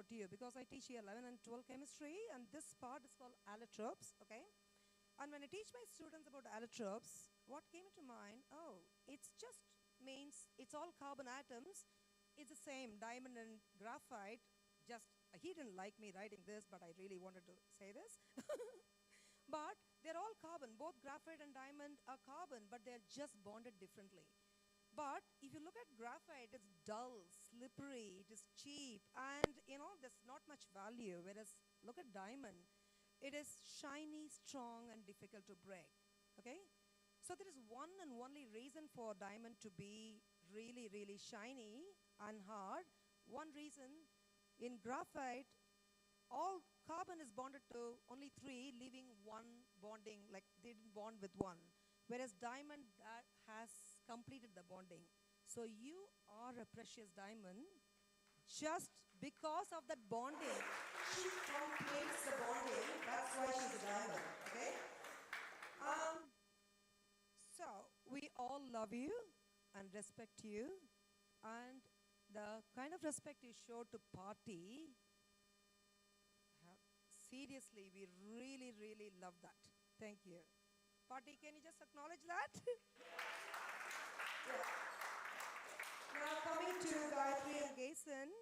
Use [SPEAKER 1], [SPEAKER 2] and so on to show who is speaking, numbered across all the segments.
[SPEAKER 1] about you because I teach year 11 and 12 chemistry, and this part is called allotropes, okay? And when I teach my students about allotropes, what came into mind, oh, it's just means it's all carbon atoms. It's the same, diamond and graphite. Just, he didn't like me writing this, but I really wanted to say this. But they're all carbon. Both graphite and diamond are carbon, but they're just bonded differently. But if you look at graphite, it's dull, slippery, it is cheap, and there's not much value. Whereas look at diamond, it is shiny, strong, and difficult to break. Okay? So there is one and only reason for diamond to be really, really shiny and hard. One reason, in graphite, all carbon is bonded to only 3, leaving one bonding, like they didn't bond with one. Whereas diamond that has completed the bonding. So you are a precious diamond just because of that bonding. She completes the bonding, that's why she's a diamond, okay? So we all love you and respect you, and the kind of respect you show to Party, seriously, we really, really love that. Thank you. Party, can you just acknowledge that? Yeah. Now coming to Gayatri and Gason,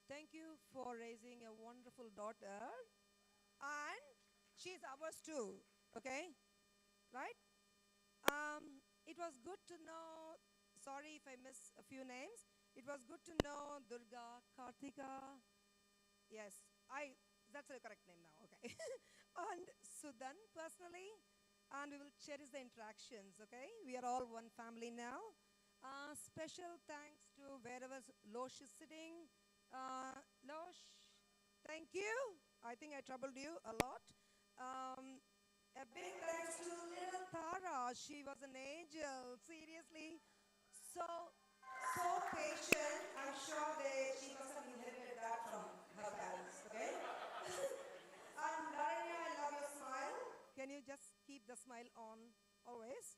[SPEAKER 1] thank you for raising a wonderful daughter, and she's ours too, okay? Right? It was good to know, sorry if I miss a few names, it was good to know Durga, Kartika, yes, that's the correct name now, okay. And Sudan personally, and we will cherish the interactions, okay? We are all one family now. Special thanks to wherever Losh is sitting. Losh, thank you. I think I troubled you a lot. A big thanks to little Tara. She was an angel, seriously. So patient. I'm sure she must have inherited that from her parents, okay? And Naranya, I love your smile. Can you just keep the smile on always?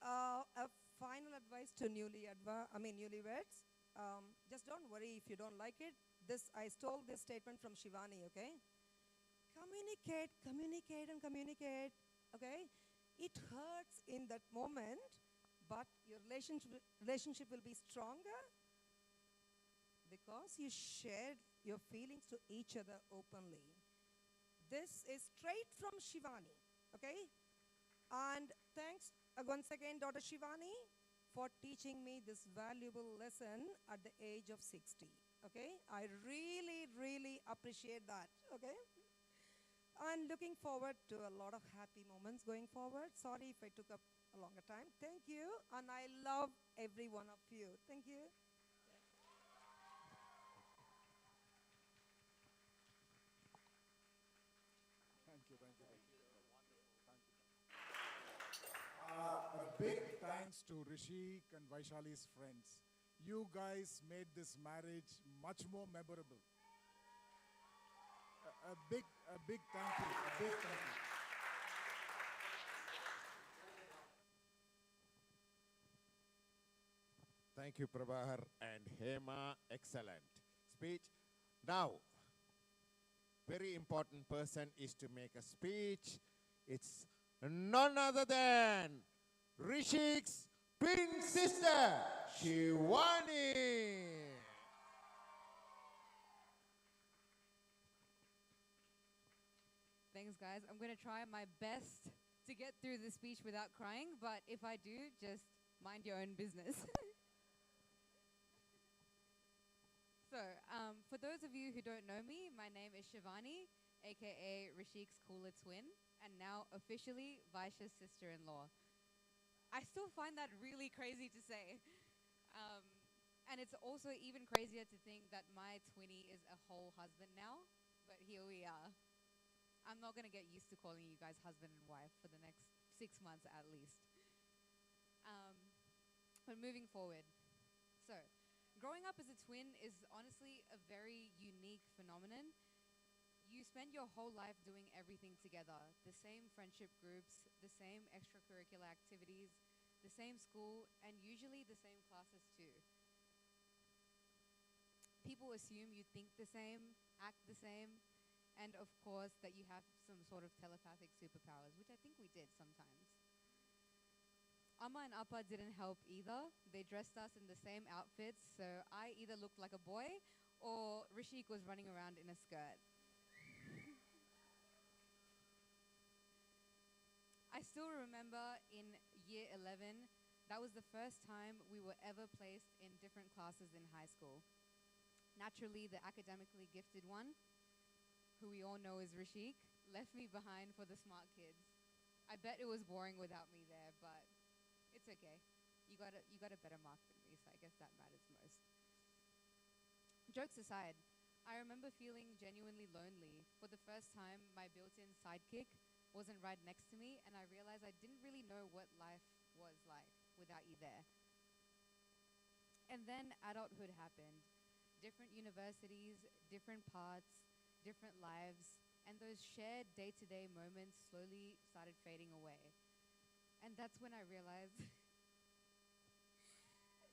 [SPEAKER 1] A final advice to newlyweds. Just don't worry if you don't like it. I stole this statement from Shivani, okay? Communicate, communicate, and communicate, okay? It hurts in that moment, but your relationship will be stronger because you shared your feelings to each other openly. This is straight from Shivani, okay? And thanks once again, Dr. Shivani, for teaching me this valuable lesson at the age of 60, okay? I really, really appreciate that, okay? I'm looking forward to a lot of happy moments going forward. Sorry if I took up a longer time. Thank you, and I love every one of you. Thank you.
[SPEAKER 2] Thank you, thank you. A big thanks to Rishik and Vaishali's friends. You guys made this marriage much more memorable. A big thank you, a big thank you.
[SPEAKER 3] Thank you, Prabhar and Hema. Excellent speech. Now, very important person is to make a speech. It's none other than Rishik's twin sister, Shivani.
[SPEAKER 4] Thanks, guys. I'm going to try my best to get through the speech without crying, but if I do, just mind your own business. So, for those of you who don't know me, my name is Shivani, aka Rishik's cooler twin, and now officially Vysh's sister-in-law. I still find that really crazy to say. And it's also even crazier to think that my twinnie is a whole husband now, but here we are. I'm not going to get used to calling you guys husband and wife for the next 6 months at least. But moving forward. So, growing up as a twin is honestly a very unique phenomenon. You spend your whole life doing everything together. The same friendship groups, the same extracurricular activities, the same school, and usually the same classes too. people assume you think the same, act the same, and of course that you have some sort of telepathic superpowers, which I think we did sometimes. Amma and Appa didn't help either. They dressed us in the same outfits, so I either looked like a boy or Risheek was running around in a skirt. I still remember in year 11, that was the first time we were ever placed in different classes in high school. Naturally, the academically gifted one, who we all know is Risheek, left me behind for the smart kids. I bet it was boring without me there, but it's okay. You got a better mark than me, so I guess that matters most. Jokes aside, I remember feeling genuinely lonely. For the first time, my built-in sidekick wasn't right next to me, and I realized I didn't really know what life was like without you there. And then adulthood happened. Different universities, different paths, different lives, and those shared day-to-day moments slowly started fading away. And that's when I realized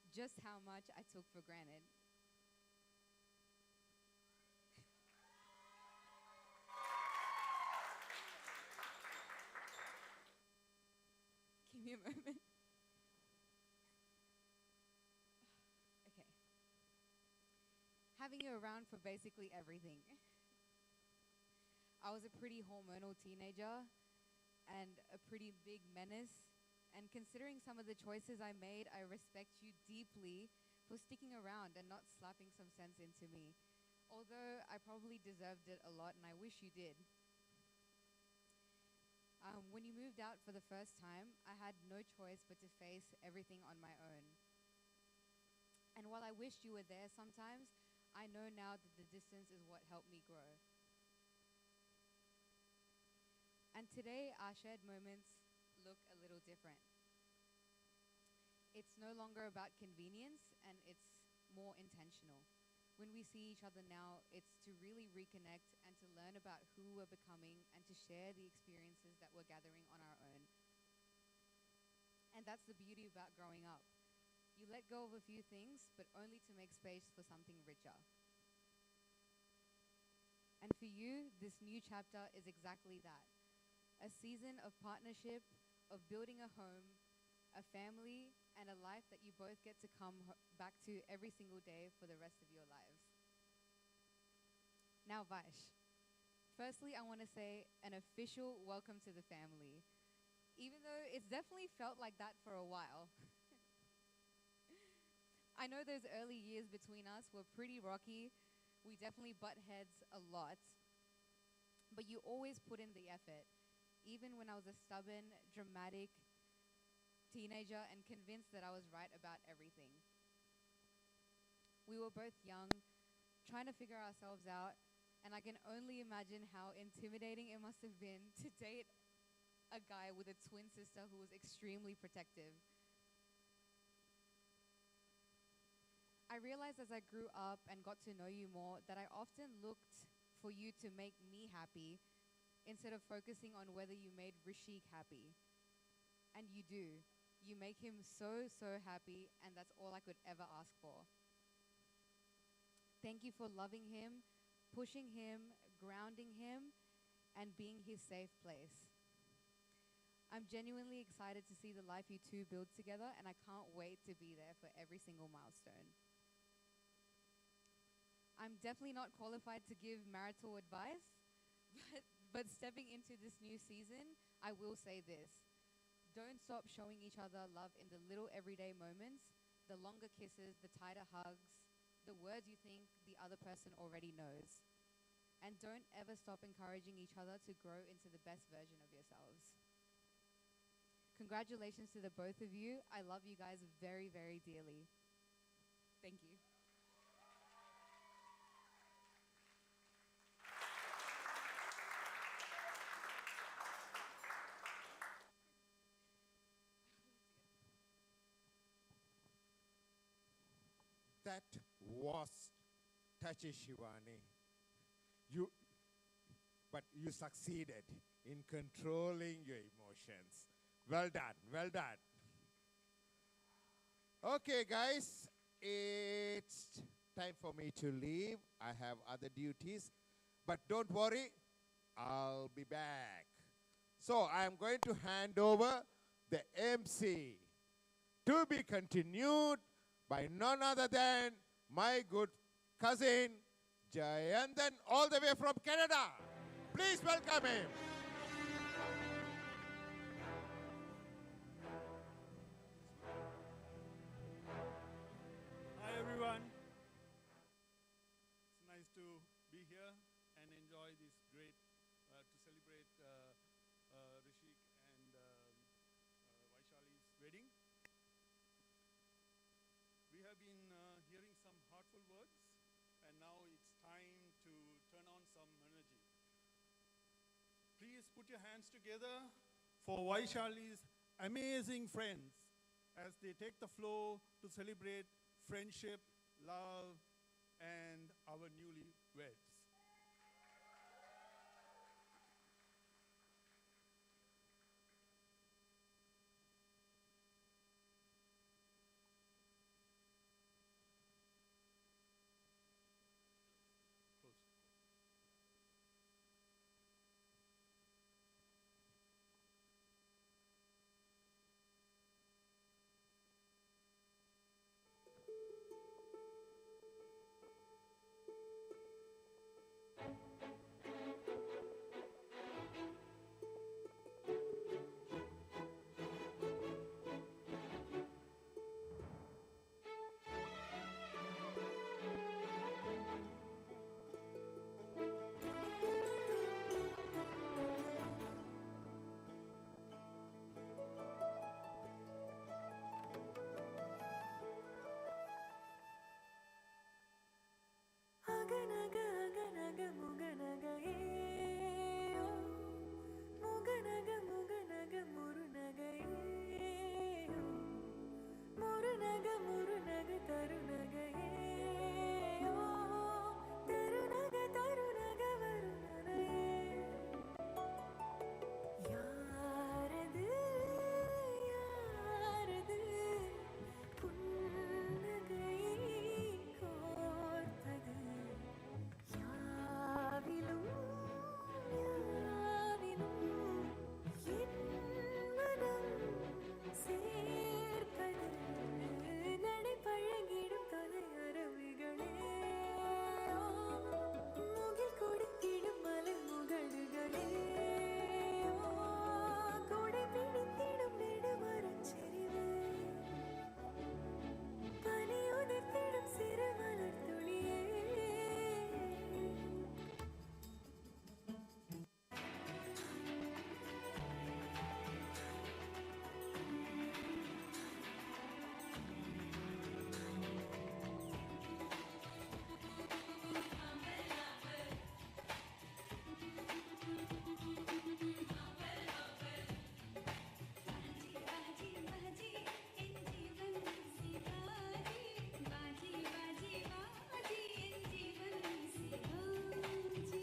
[SPEAKER 4] just how much I took for granted. Give me a moment. Okay. Having you around for basically everything. I was a pretty hormonal teenager and a pretty big menace. And considering some of the choices I made, I respect you deeply for sticking around and not slapping some sense into me. Although I probably deserved it a lot, and I wish you did. When you moved out for the first time, I had no choice but to face everything on my own. And while I wished you were there sometimes, I know now that the distance is what helped me grow. And today, our shared moments look a little different. It's no longer about convenience, and it's more intentional. When we see each other now, it's to really reconnect and to learn about who we're becoming and to share the experiences that we're gathering on our own. And that's the beauty about growing up. You let go of a few things, but only to make space for something richer. And for you, this new chapter is exactly that. A season of partnership, of building a home, a family, and a life that you both get to come back to every single day for the rest of your lives. Now, Vysh, firstly, I want to say an official welcome to the family, even though it's definitely felt like that for a while. I know those early years between us were pretty rocky. We definitely butt heads a lot, but you always put in the effort, even when I was a stubborn, dramatic teenager and convinced that I was right about everything. We were both young, trying to figure ourselves out, and I can only imagine how intimidating it must have been to date a guy with a twin sister who was extremely protective. I realized as I grew up and got to know you more that I often looked for you to make me happy instead of focusing on whether you made Risheek happy. And you do. You make him so, so happy, and that's all I could ever ask for. Thank you for loving him, pushing him, grounding him, and being his safe place. I'm genuinely excited to see the life you two build together, and I can't wait to be there for every single milestone. I'm definitely not qualified to give marital advice, but stepping into this new season, I will say this. Don't stop showing each other love in the little everyday moments, the longer kisses, the tighter hugs, the words you think the other person already knows. And don't ever stop encouraging each other to grow into the best version of yourselves. Congratulations to the both of you. I love you guys very, very dearly. Thank you.
[SPEAKER 3] That was touchy, Shivani. You, but you succeeded in controlling your emotions. Well done, well done. Okay, guys, it's time for me to leave. I have other duties. But don't worry, I'll be back. So I am going to hand over the MC to be continued by none other than my good cousin, Jayantan, all the way from Canada. Please welcome him.
[SPEAKER 5] Hi everyone. It's nice to be here and enjoy this great, to celebrate Risheek and Vaishali's wedding. We have been hearing some heartful words, and now it's time to turn on some energy. Please put your hands together for Vaishali's amazing friends as they take the floor to celebrate friendship, love, and our newlyweds. Close.
[SPEAKER 6] Aganaga aganaga muganaga eyo muganaga muganaga murunaga eyo murunaga murunaga tarunaga eyo tarunaga tarunaga varunana யாரது யாரது புன்னகை கோர்த்தது யாவிலும் யாவிலும் என் மனம் சேர்ப்பது நடைபழகிடும் கதை அருவிகளே முகில் கொடுத்திடும் மலை முகடுகளே கொடை பிடித்திடும் நெடுமரச் செறிவே பனி உதிர்த்திடும் சிறு மலர் துளியே बाजी बाजी इन जीवन सी बाजी बाजी बाजी बाजी इन जीवन सी बाजी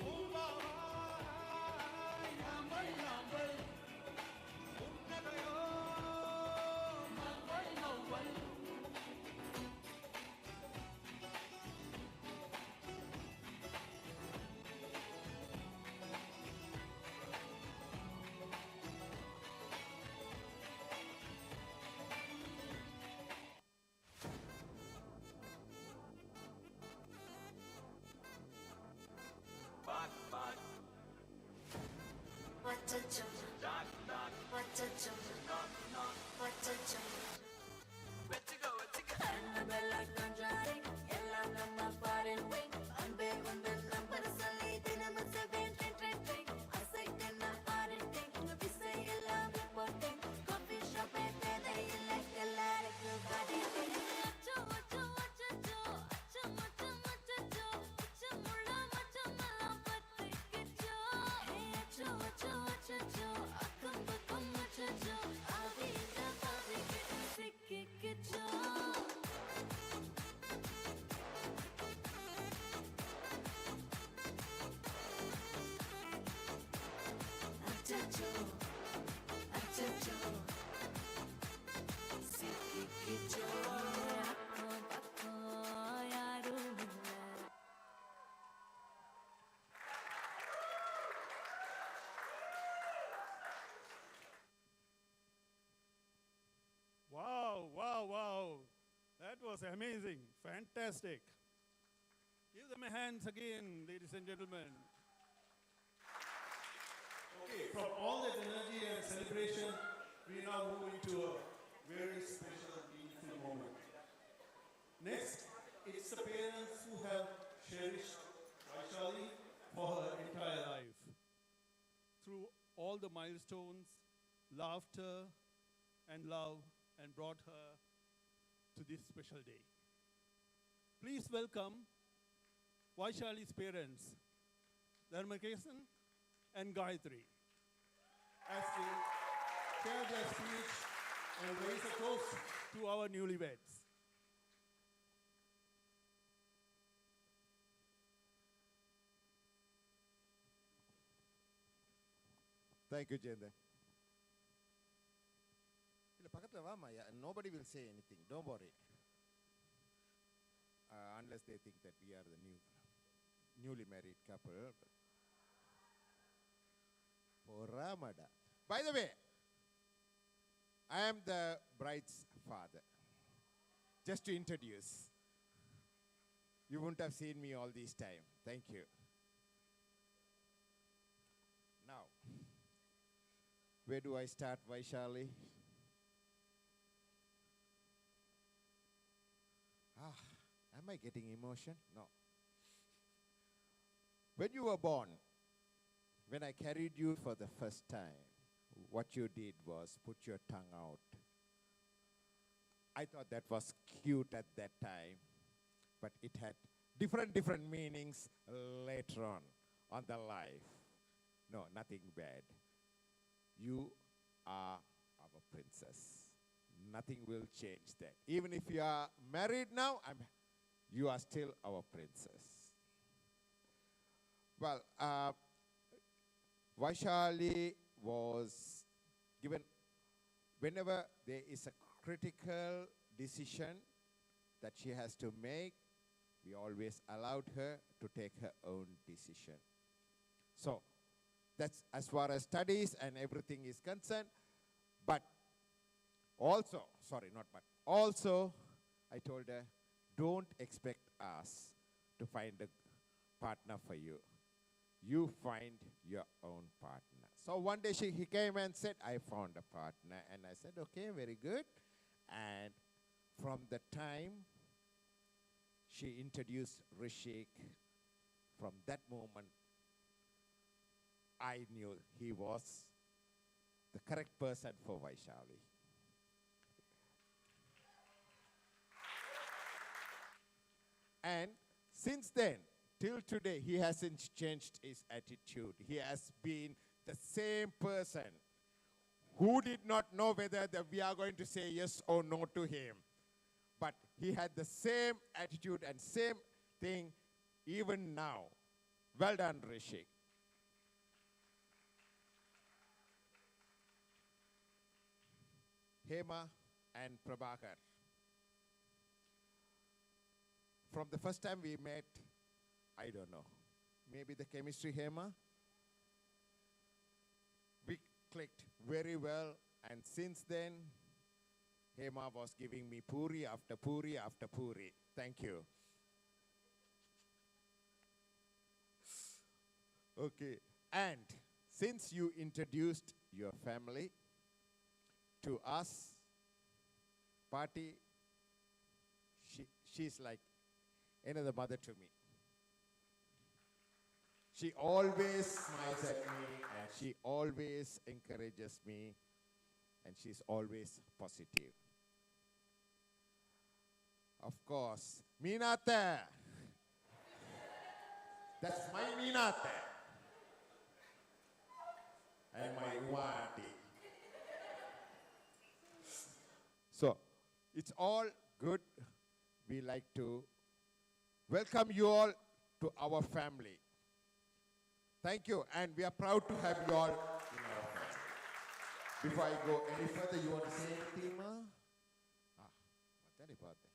[SPEAKER 6] What-a-chum, what-a-chum, what-a-chum. Annabella conjuring, எல்லாம் நம்ம foreign wing. அன்பே உந்தன் number சொல்லி தினமும் செவேன் trend. அசைக்கின்ற parenting, உங்க விசை எல்லாம் reporting. Coffee shop பேதை இல்லை, எல்லாருக்கும் காட்டிட்டேன். அச்சோ, அச்சோ, அச்சச்சோ, அச்சம், அச்சம், அச்சச்சோ, அச்சமுள்ள மச்சமெல்லாம் பத்திக்கிச்சோ. Hey, அச்சோ, அச்சோ, அச்சச்சோ, அக்கம் பக்கம் அச்சச்சோ, ஆவி இந்த பாவி கிட்ட சிக்கிக்கிச்சோ. அச்சச்சோ, அச்சச்சோ, சிக்கிக்கிச்சோ. அக்கம் பக்கம் யாரும்
[SPEAKER 5] amazing, fantastic. Give them a hands again, ladies and gentlemen. Okay, from all that energy and celebration, we now move into a very special and meaningful moment. Next, it's the parents who have cherished Vaishali for her entire life. Through all the milestones, laughter, and love, and brought her to this special day. Please welcome Vaishali's parents, Dharmakesan and Gayatri, as they share their speech and raise a toast to our newlyweds.
[SPEAKER 3] Thank you, Jende. Nobody will say anything. Don't worry. Unless they think that we are the newly married couple. For Ramadan. By the way, I am the bride's father. Just to introduce. You wouldn't have seen me all this time. Thank you. Now, where do I start, Vaishali? Am I getting emotion? No. When you were born, when I carried you for the first time, what you did was put your tongue out. I thought that was cute at that time, but it had different meanings later on the life. No, nothing bad. You are our princess. Nothing will change that. Even if you are married now, you are still our princess. Well, Vaishali was given, whenever there is a critical decision that she has to make, we always allowed her to take her own decision. So, that's as far as studies and everything is concerned. But also, also, I told her, don't expect us to find a partner for you. You find your own partner. So one day he came and said, I found a partner. And I said, okay, very good. And from the time she introduced Risheek, from that moment, I knew he was the correct person for Vaishali. And since then, till today, he hasn't changed his attitude. He has been the same person who did not know whether we are going to say yes or no to him. But he had the same attitude and same thing even now. Well done, Risheek. Hema and Prabhakar. From the first time we met, I don't know, maybe the chemistry, Hema? We clicked very well, and since then, Hema was giving me puri after puri after puri. Thank you. Okay, and since you introduced your family to us, Party, she's like another mother to me. She always smiles at me, and she always encourages me, and she's always positive. Of course, Minate. That's my Minate. And my Wati. So, it's all good. We like to welcome you all to our family. Thank you, and we are proud to have you all in our family. Before I go any further, you want to say anything, Ma? Thank you,
[SPEAKER 7] Gessen.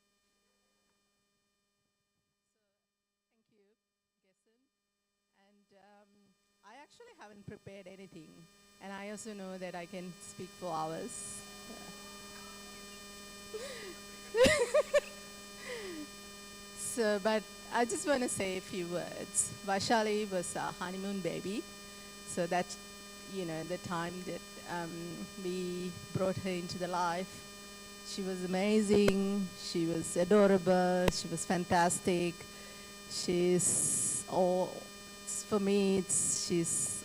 [SPEAKER 7] And I actually haven't prepared anything. And I also know that I can speak for hours. So, but I just want to say a few words. Vaishali was a honeymoon baby. So that, the time that we brought her into the life, she was amazing. She was adorable. She was fantastic. She's all, for me, she's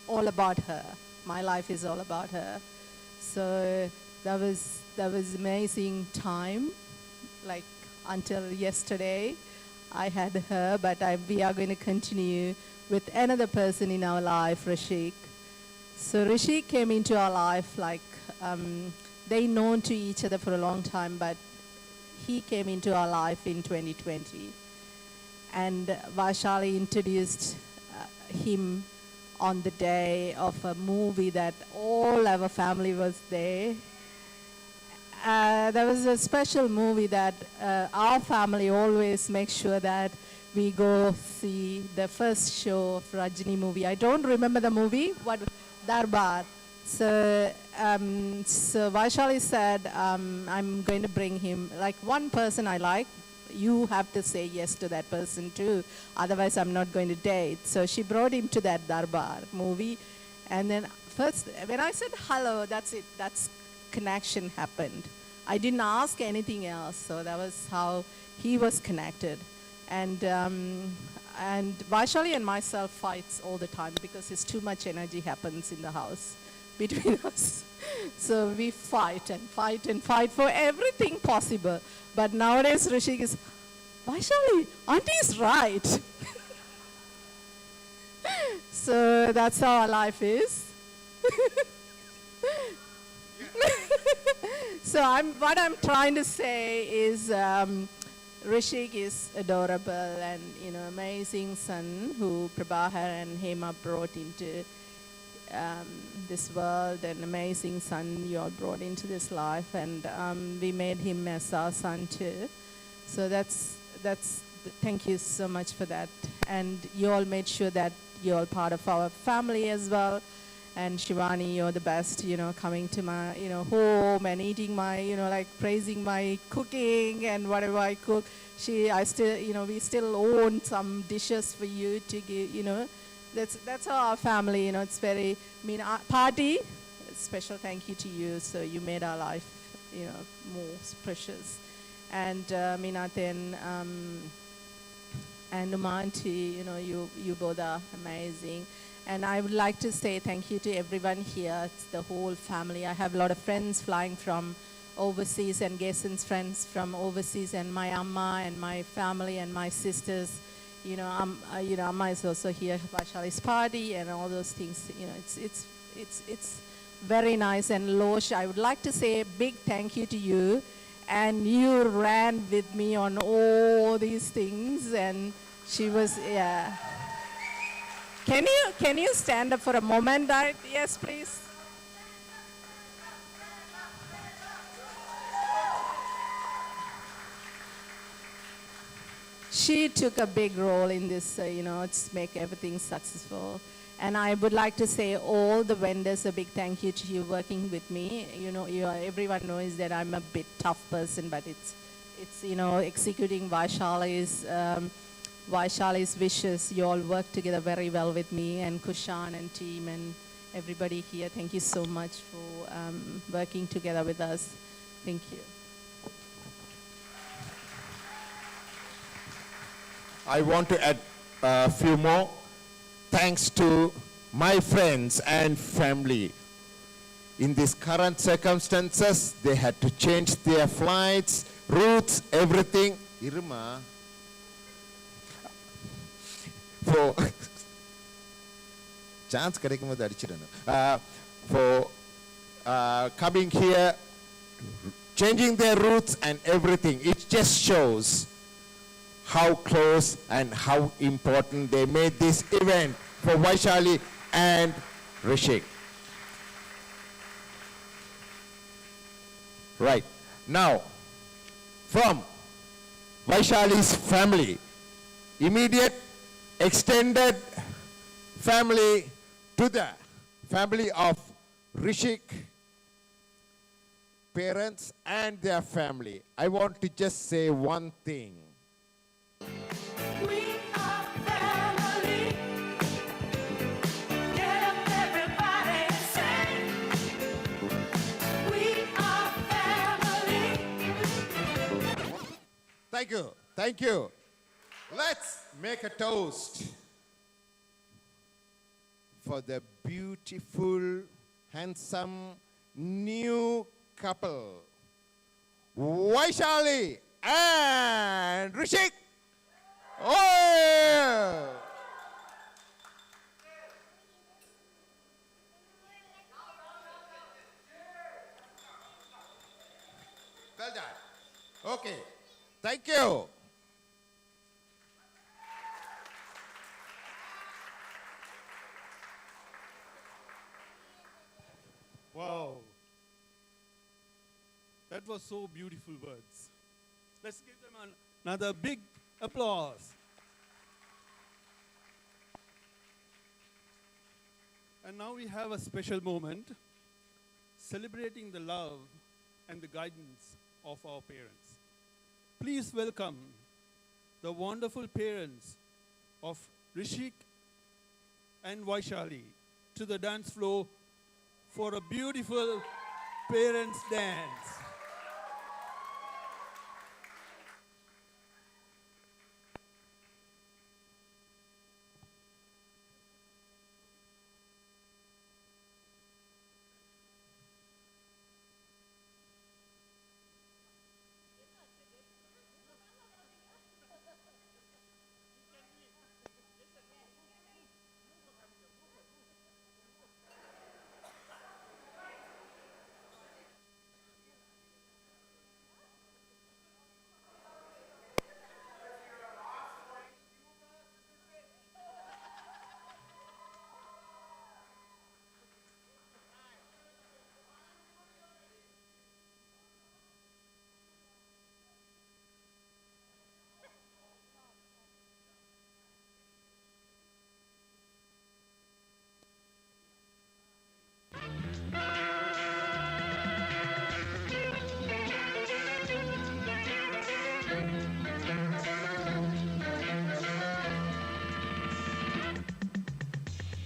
[SPEAKER 7] all about her. My life is all about her. So that was amazing time, like until yesterday. I had her, but we are going to continue with another person in our life, Risheek. So Risheek came into our life like they known to each other for a long time, but he came into our life in 2020. And Vaishali introduced him on the day of a movie that all our family was there. There was a special movie that our family always makes sure that we go see the first show of Rajini movie. I don't remember the movie, what, Darbar. So Vaishali said, I'm going to bring him, like one person I like, you have to say yes to that person too, otherwise I'm not going to date. So she brought him to that Darbar movie. And then first, when I said hello, that's it, that's connection happened. I didn't ask anything else, so that was how he was connected. And Vaishali and myself fights all the time because it's too much energy happens in the house between us. So we fight and fight and fight for everything possible. But nowadays Risheek is, Vaishali, auntie is right. So that's how our life is. So what I'm trying to say is Risheek is adorable and amazing son who Prabhakar and Hema brought into this world, an amazing son you all brought into this life, and we made him as our son too. So thank you so much for that. And you all made sure that you're all part of our family as well. And Shivani, you're the best, coming to my, home and eating my, like praising my cooking and whatever I cook. We still own some dishes for you to give, That's our family, it's very, party, special thank you to you. So you made our life, more precious. And Minaten and Umanti, you both are amazing. And I would like to say thank you to everyone here. It's the whole family. I have a lot of friends flying from overseas and Geson's friends from overseas, and my Amma and my family and my sisters. Amma is also here, Vaishali's party and all those things. It's very nice. And Losh, I would like to say a big thank you to you. And you ran with me on all these things, and she was, yeah. Can you stand up for a moment? Yes, please. She took a big role in this, to make everything successful. And I would like to say all the vendors, a big thank you to you working with me. Everyone knows that I'm a bit tough person, but it's executing Vaishali's wishes. You all work together very well with me, and Kushan and team and everybody here. Thank you so much for working together with us. Thank you.
[SPEAKER 3] I want to add a few more. Thanks to my friends and family. In these current circumstances, they had to change their flights, routes, everything. Irma. For chance for coming here, changing their routes and everything. It just shows how close and how important they made this event for Vaishali and Risheek. Right. Now, from Vaishali's family, immediate extended family to the family of Risheek, parents and their family, I want to just say one thing.
[SPEAKER 6] We are family. Get up, everybody, and sing. We are family.
[SPEAKER 3] Thank you. Thank you. Let's make a toast for the beautiful, handsome, new couple, Vaishali and Risheek. Oh! Well done. Okay. Thank you.
[SPEAKER 5] Wow. That was so beautiful words. Let's give them another big applause. And now we have a special moment celebrating the love and the guidance of our parents. Please welcome the wonderful parents of Risheek and Vaishali to the dance floor for a beautiful parents' dance.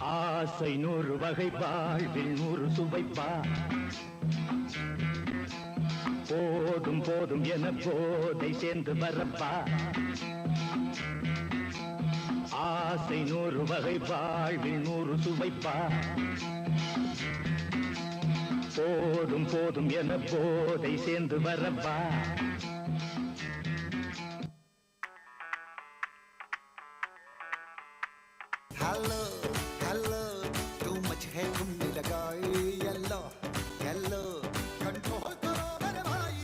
[SPEAKER 8] ஆசை நூறு வகை வாழ்வில் நூறு சுவைப்பா போதும் போதும் என போதை சேர்ந்து வரப்பா ஆசை நூறு வகை வாழ்வில் நூறு சுவைப்பா போதும் போதும் என போதை சேர்ந்து வரப்பா
[SPEAKER 9] Hello, hello, too much है तुमने लगाई yellow, yellow, control करो मेरे भाई।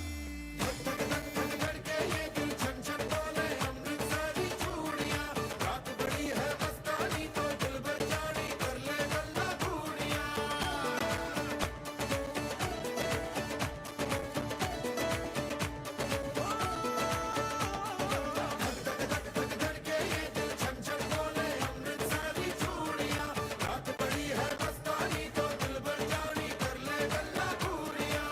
[SPEAKER 9] धक धक धक धक धड़के ये दिल छन छन बोले अमृतसरी चूड़ियाँ, रात बड़ी है मस्तानी तो दिल भर जानी कर ले गल्ला घूड़ियाँ। धक धक धक धक धड़के ये दिल छन छन बोले अमृतसरी चूड़ियाँ, रात बड़ी है मस्तानी तो दिल भर जानी कर ले गल्ला घूड़ियाँ।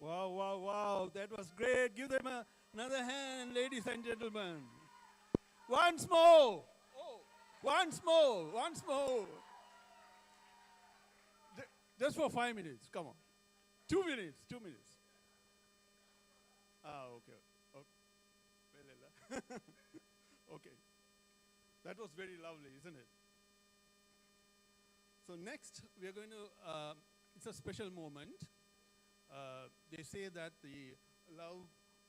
[SPEAKER 5] Wow, wow, wow. That was great. Give them another hand, ladies and gentlemen. Once more. Oh, once more. Once more. Just for 5 minutes. Come on. 2 minutes. 2 minutes. Ah, okay. Okay. Okay. That was very lovely, isn't it? So next, we are going to, it's a special moment. They say that the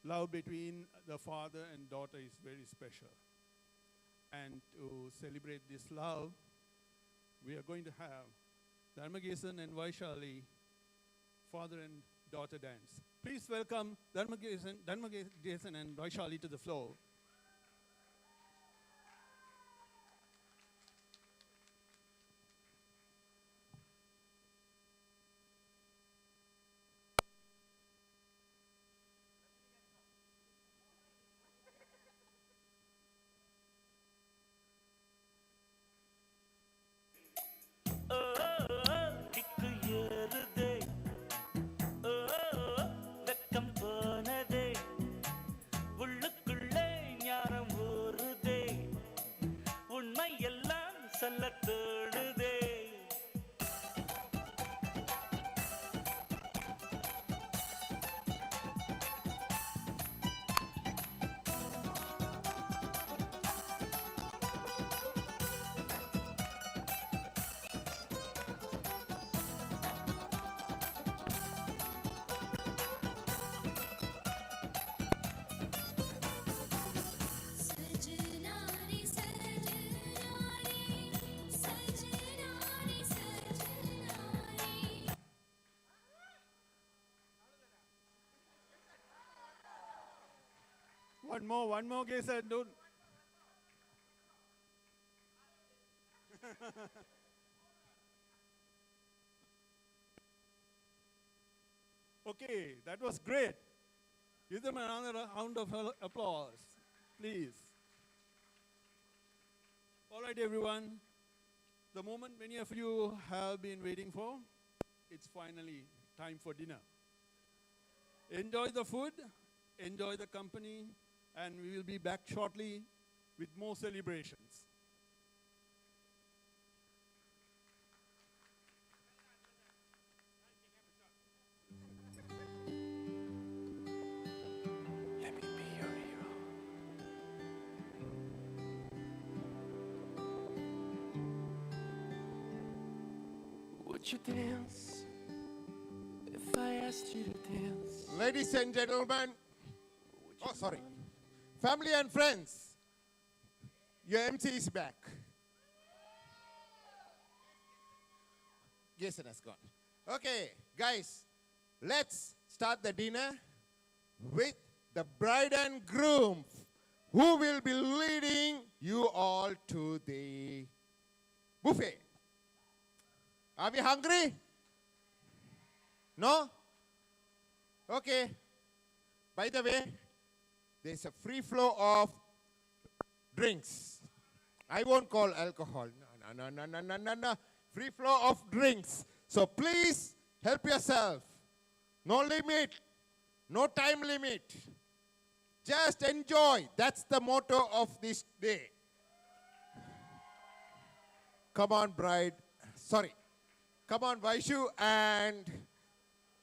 [SPEAKER 5] love between the father and daughter is very special. And to celebrate this love, we are going to have Dharmagesan and Vaishali, father and daughter dance. Please welcome Dharmagesan and Vaishali to the floor.
[SPEAKER 8] Kick ஏறுதே வெக்கம் போனதே உள்ளுக்குள்ளே ஞானம் ஊறுதே உண்மை எல்லாம் சொல்ல தோணுதே
[SPEAKER 6] सजनारी सजनारी सजनारी सजनारी
[SPEAKER 5] One more, Gesan. Don't. Okay, that was great. Give them another round of applause, please. All right, everyone. The moment many of you have been waiting for, it's finally time for dinner. Enjoy the food, enjoy the company, and we will be back shortly with more celebrations.
[SPEAKER 8] Let me be your hero. Would you dance if I asked you to dance?
[SPEAKER 3] Ladies and gentlemen, oh, sorry. Family and friends, your MC is back. Jason has gone. Okay, guys, let's start the dinner with the bride and groom who will be leading you all to the buffet. Are we hungry? No? Okay. By the way, there's a free flow of drinks. I won't call alcohol. No. Free flow of drinks. So please help yourself. No limit. No time limit. Just enjoy. That's the motto of this day. Come on, bride. Sorry. Come on, Vaishu and...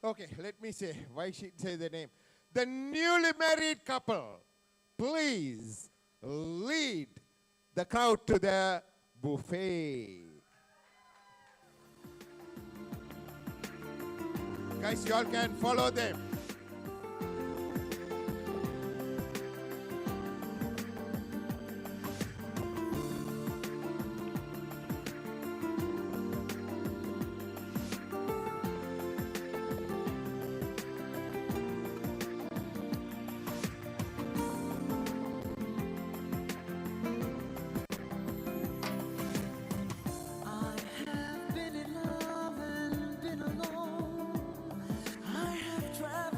[SPEAKER 3] Okay, let me say. Vaishu, say the name. The newly married couple, please lead the crowd to the buffet. Guys, you all can follow them.
[SPEAKER 6] I have been in love and been alone. I have traveled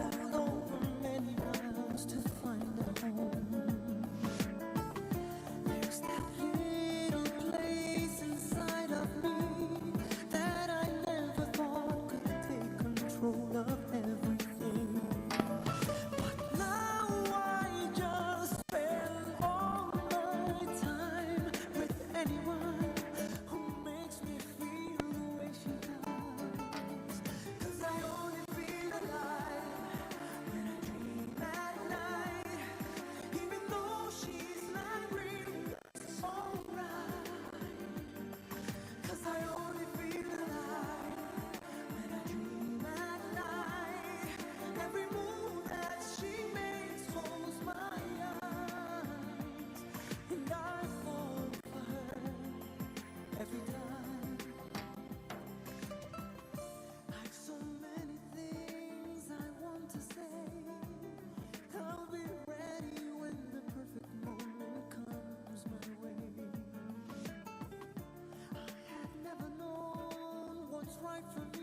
[SPEAKER 9] for me.